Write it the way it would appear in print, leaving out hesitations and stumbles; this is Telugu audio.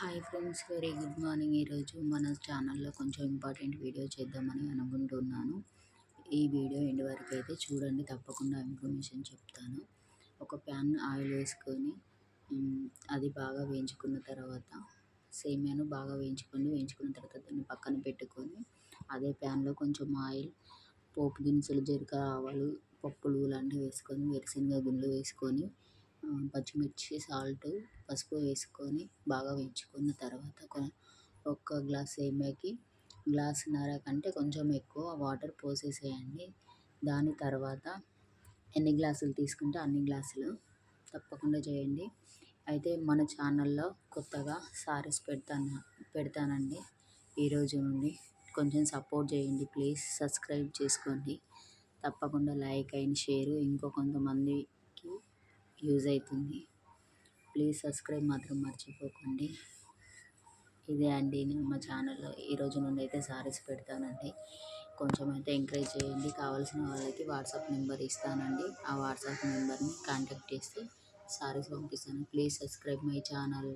Hi friends, very good morning. ఈరోజు మన ఛానల్లో కొంచెం ఇంపార్టెంట్ వీడియో చేద్దామని అనుకుంటున్నాను. ఈ వీడియో ఎండ్ వరకు అయితే చూడండి, తప్పకుండా ఇన్ఫర్మేషన్ చెప్తాను. ఒక ప్యాన్ ఆయిల్ వేసుకొని అది బాగా వేయించుకున్న తర్వాత సేమియాను బాగా వేయించుకున్న తర్వాత దాన్ని పక్కన పెట్టుకొని అదే ప్యాన్లో కొంచెం ఆయిల్, పోపు దినుసులు, జీలకర్ర, ఆవాలు, పప్పులు లాంటివి వేసుకొని వేరుశనగ గుళ్ళు వేసుకొని పచ్చిమిర్చి, సాల్ట్, పసుపు వేసుకొని బాగా వేయించుకున్న తర్వాత ఒక గ్లాస్ సేమియాకి గ్లాసున్నర కంటే కొంచెం ఎక్కువ వాటర్ పోసేసేయండి. దాని తర్వాత ఎన్ని గ్లాసులు తీసుకుంటే అన్ని గ్లాసులు తప్పకుండా చేయండి. అయితే మన ఛానల్లో కొత్తగా సారీస్ పెడతానండి ఈరోజు నుండి. కొంచెం సపోర్ట్ చేయండి ప్లీజ్. సబ్స్క్రైబ్ చేసుకోండి, తప్పకుండా లైక్ అండ్ షేర్ ఇంకో కొంతమందికి యూజ్ అవుతుంది. ప్లీజ్ సబ్స్క్రైబ్ మాత్రం మర్చిపోకండి. ఇదే అండి మా ఛానల్లో ఈరోజు నుండి అయితే సారీస్ పెడతానండి. కొంచెం అయితే ఎంకరేజ్ చేయండి. కావాల్సిన వాళ్ళకి వాట్సాప్ నెంబర్ ఇస్తానండి. ఆ వాట్సాప్ నెంబర్ని కాంటాక్ట్ చేస్తే సారీస్ పంపిస్తాను. Please subscribe my channel.